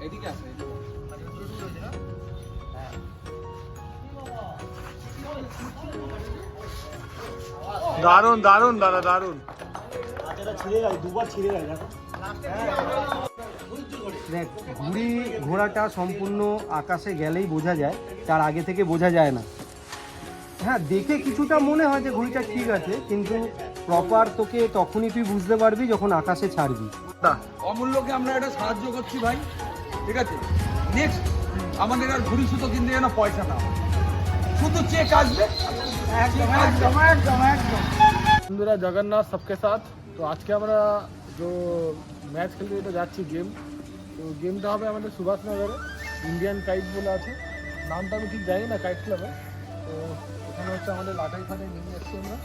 এদিকে আসো, দারুন দারুন দাদা দারুন। দেখ ঘুড়ি ঘোড়াটা সম্পূর্ণ আকাশে গেলেই বোঝা যায়, তার আগে থেকে বোঝা যায় না। হ্যাঁ দেখে কিছুটা মনে হয় যে ঘুড়িটা ঠিক আছে, কিন্তু প্রপার তোকে তখনই তুই বুঝতে পারবি যখন আকাশে ছাড়বি। অমূল্যকে আমরা একটা সাহায্য করছি ভাই, ঠিক আছে? নেক্সট আমাদের আর ঘুড়ি সুতো কিনতে যেন পয়সা না, শুধু চেক আসবে। বন্ধুরা জগন্নাথ সবকে সাথ। তো আজকে আমরা যে ম্যাচ খেলতে যেতে যাচ্ছি গেম, তো গেমটা হবে আমাদের সুভাষনগরে ইন্ডিয়ান কাইট বলে আছে, নামটা আমি ঠিক জানি না কাইট ক্লাবে। তো এখানে হচ্ছে আমাদের লাটাই ফাটাই নিয়ে যাচ্ছি আমরা,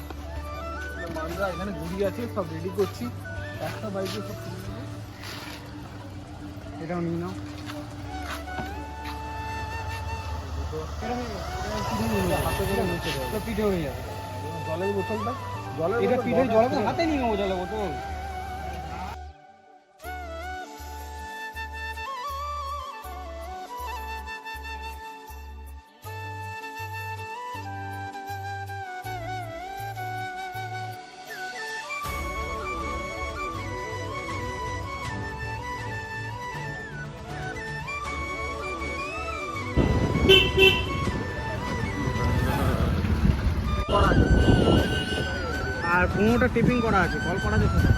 মানরা এখানে ঘুরি আছে, সব রেডি করছি, একটা বাইকে সব কিনে নেবো। এটাও নিয়ে নাও। হাতে করে নিচে দেবো, পিঠে হয়ে যাবে। জলের বোতলটা, জলের এটা বোতল পিঠে জল হাতে নিয়ে নেবো জলের বোতল। আর 15টা টিপিং করা আছে, কল করা যেতে পারে।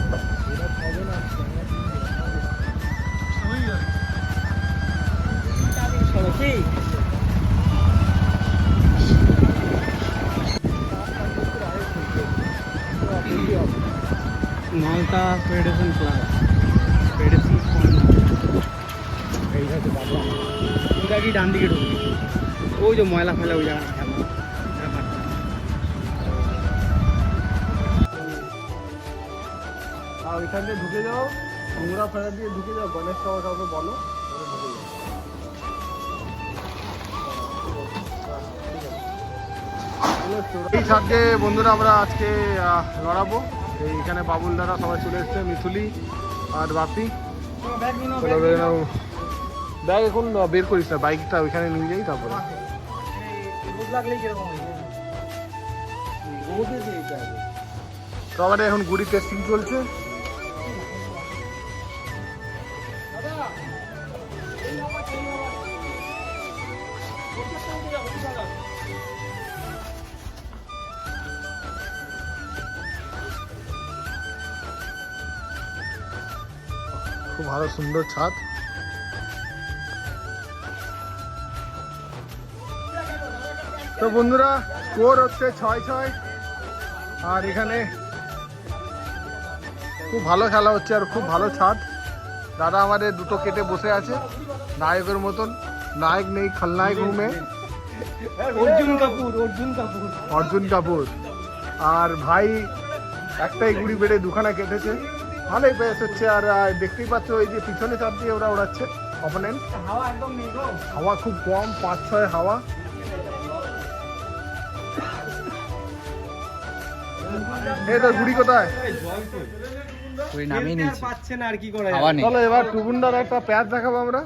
মালটা ফেডারেশন ক্লাব, ফেডারেশন এইটাতে বাবা এটা কি ডান দিকে ঢুকবে, ওই যে ময়লা ফেলে ওই জায়গাটা আর ওইখান দিয়ে ঢুকে যাও, নোংরা ফেলা দিয়ে ঢুকে যাও, গণেশ সভা কাউকে বলো ঢুকে যাও। এই ছাদে বন্ধুরা আমরা আজকে লড়াবো। এইখানে বাবুল দাদা সবাই চলে এসছে, মিথুলি আর বাপি। ব্যাগ এখন বের করিস না, বাইকটা ওইখানে নিয়ে যাই তারপরে। তো আমাদের এখন গুড়ি টেস্টিং চলছে। খুব ভালো সুন্দর ছাদ। তো বন্ধুরা স্কোর হচ্ছে 6-6। আর এখানে খুব ভালো খেলা হচ্ছে আর খুব ভালো ছাদ। দাদা আমাদের দুটো কেটে বসে আছে নায়কের মতন, নায়ক নেই খলনায়ক রুমে, অর্জুন কাপুর। আর ভাই একটাই গুড়ি বেড়ে দুখানা কেটেছে, ভালোই পেস হচ্ছে। আর দেখতেই পাচ্ছ ওই যে পিছনে চাপ দিয়ে ওরা ওড়াচ্ছে অপোনেন্ট। হাওয়া খুব কম, 5-6 হাওয়া। এই তো গুড়ি কোথায়? চলো এবার টুকুন্ডার একটা প্যাচ দেখাবো আমরা।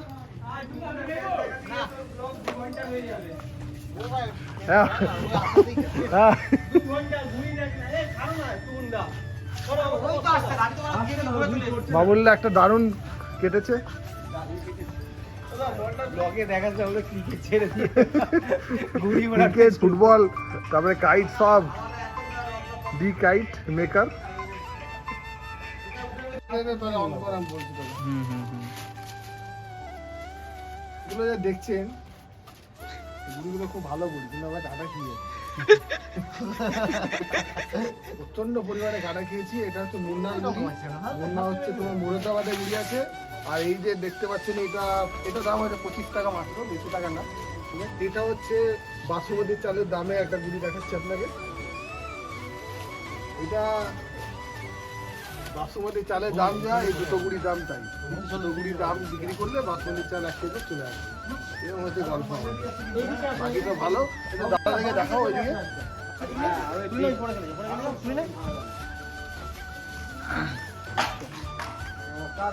বাবুল্লা একটা দারুণ কেটেছে। ক্রিকেট, ফুটবল, তারপরে কাইট, সব ডি কাইট মেকার। দেখছেন গুড়িগুলো খুব ভালো গুড়ি, কিন্তু আমরা কাটা খেয়ে প্রচন্ড পরিমাণে কাটা খেয়েছি। এটা হচ্ছে মুন্নার গুড়ি, মুন্না হচ্ছে তোমার মুরাদাবাদের গুড়ি আছে। আর এই যে দেখতে পাচ্ছেন এটা দাম হচ্ছে 25 টাকা মাত্র, বেশি টাকা না। এটা হচ্ছে বাসমতি চালের দামে একটা গুড়ি দেখাচ্ছি আপনাকে। এটা বাসমতি চালের দাম যা, এই দুটো গুড়ির দাম তাই। দুটো গুড়ির দাম বিক্রি করলে বাসমতি চাল 1 কেজি চলে আসবে, এরকম হচ্ছে গল্প। বাকি তো ভালো। এটা দাদা থেকে দেখাও ওইদিকে।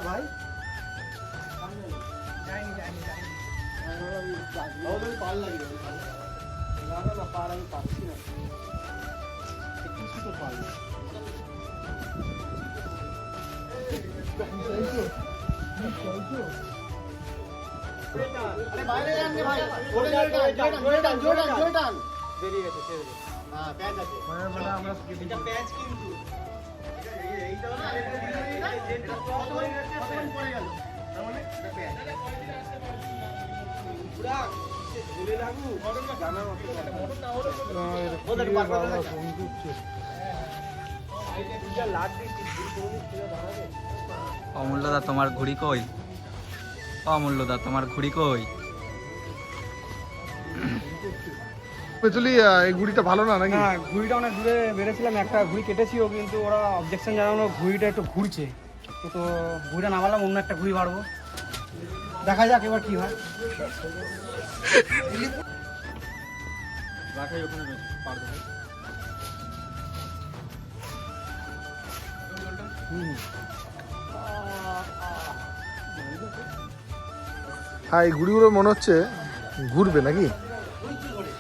ভাই না না না, পার আমি পাচ্ছি না, কিছু তো পারবো। বেরিয়ে গেছে, ছেড়ে দে। আমরা অমূল্যদা তোমার ঘুড়ি কই? অমূল্যদা তোমার ঘুড়ি কই? পেছলি এই ঘুড়িটা ভালো না নাকি? হ্যাঁ, ঘুড়িটা অনেক দূরে বেড়েছিলাম, একটা ঘুড়ি কেটেছিও, কিন্তু ওরা অবজেকশন জানানো ঘুড়িটা একটু ঘুরছে, তো ঘুড়িটা নামালাম, অন্য একটা ঘুড়ি মারবো, দেখা যাক এবার কি হয়। হ্যাঁ, এই ঘুড়িগুলো মনে হচ্ছে ঘুরবে নাকি?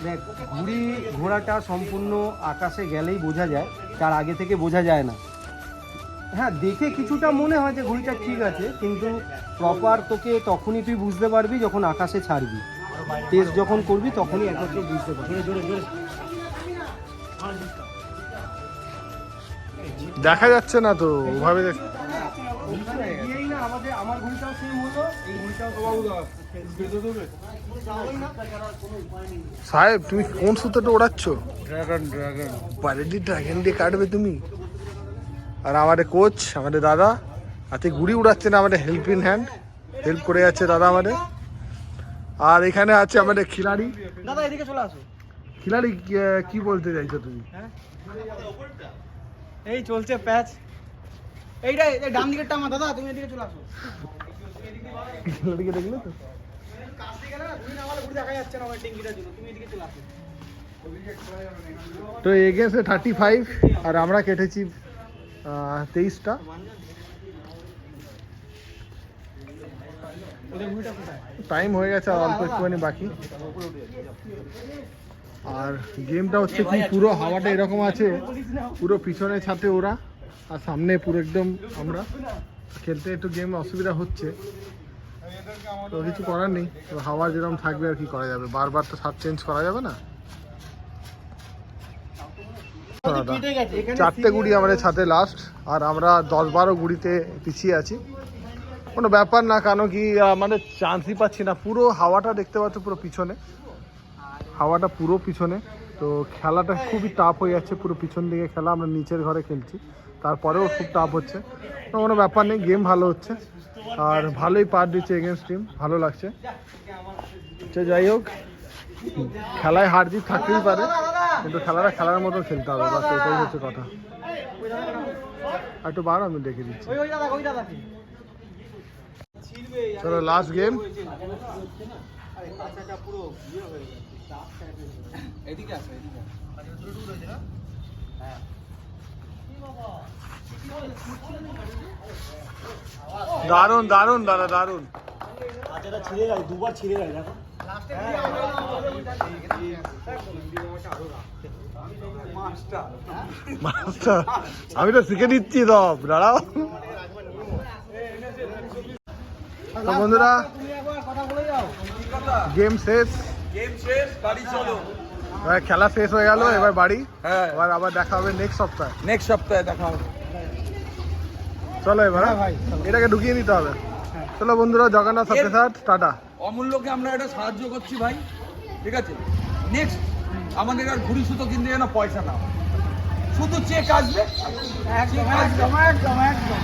দেখ, ঘুড়ি ঘোড়াটা সম্পূর্ণ আকাশে গেলেই বোঝা যায়, তার আগে থেকে বোঝা যায় না। হ্যাঁ, দেখে কিছুটা মনে হয় যে ঘুড়িটা ঠিক আছে, কিন্তু প্রপার তোকে তখনই তুই বুঝতে পারবি যখন আকাশে ছাড়বি, টেস্ট যখন করবি তখনই একত্রে বুঝতে পারবি। দেখা যাচ্ছে না তো ওভাবে দিয়েই না, আমার ঘুড়িটাও সেম হলো, এই ঘুড়িটাও সাহেব, তুমি কোন সুতোটা ওড়াচ্ছ? ড্রাগন বারেডি ড্রাগন দিয়ে কাটবে তুমি? আর আমাদের কোচ, আমাদের দাদা হাতে ঘুড়ি উড়াচ্ছে না, আমাদের হেল্পিং হ্যান্ড, হেল্প করে যাচ্ছে দাদা আমাদের। আর এখানে আছে আমাদের খিলাড়ি। দাদা এদিকে চলে আসো। খিলাড়ি, কি বলতে চাইছো তুমি? এই চলছে প্যাচ, এইটা এই ডান দিকেরটা আমার দাদা, তুমি এদিকে চলে আসো। খিলাড়িকে দেখলে তো? কাছ থেকে গেলে না, তুমি নামালে ঘুরে দেখা যাচ্ছে না আমার টিঙ্গিটার জন্য, তুমি এদিকে চলে আসো। তো এগেন্সে 35 আর আমরা কেটেছি 23টা। টাইম হয়ে গেছে, আর অল্প একটুখানি বাকি। আর গেমটা হচ্ছে কি, পুরো হাওয়াটা এরকম আছে, পুরো পিছনে ছাতে ওরা আর সামনে পুরো একদম আমরা। খেলতে একটু গেম অসুবিধা হচ্ছে, তো কিছু করার নেই, তো হাওয়া যেরকম থাকবে আর কি করা যাবে, বারবার তো ছাদ চেঞ্জ করা যাবে না। 4টে গুড়ি আমাদের ছাদে লাস্ট, আর আমরা 10-12 গুড়িতে পিছিয়ে আছি। কোনো ব্যাপার না, কারণ কি মানে চান্সই পাচ্ছি না। পুরো হাওয়াটা দেখতে পাচ্ছ পুরো পিছনে, হাওয়াটা পুরো পিছনে, তো খেলাটা খুবই টাফ হয়ে যাচ্ছে। পুরো পিছন দিকে খেলা, আমরা নিচের ঘরে খেলছি, তারপরেও খুব টাফ হচ্ছে। তো কোনো ব্যাপার নেই, গেম ভালো হচ্ছে আর ভালোই পার দিচ্ছে এগেন্স্ট টিম, ভালো লাগছে। তো যাই হোক, খেলায় হার জিত থাকতেই পারে, কিন্তু খেলাটা খেলার মতো খেলতে হবে, বাস এটাই হচ্ছে কথা। একটু বার আমি দেখে দিচ্ছি। চলো লাস্ট গেম। দারুন দারুন দাদা, দারুন। ছিঁড়ে গেছে, দুবার ছিঁড়ে গেছে দেখো। মাস্টার, আমি তো শিখে দিচ্ছি, সব দাঁড়াও। তো বন্ধুরা, গেম শেষ, বাড়ি চলো। এবার খেলা শেষ হয়ে গেল, এবার বাড়ি। হ্যাঁ, এবার আবার দেখা হবে নেক্সট সপ্তাহে। নেক্সট সপ্তাহে দেখা হবে। চলো এবার এটাকে ঢুকিয়ে নিতে হবে। চলো বন্ধুরা, জগন্নাথ সবকে সাথ, টাটা। অমূল্যকে আমরা একটা সাহায্য করছি ভাই, ঠিক আছে? নেক্সট আমাদের আর ঘুড়ি সুতো কিনতে যেন পয়সা না হয়, শুধু চেক আসবে, একদম একদম একদম একদম।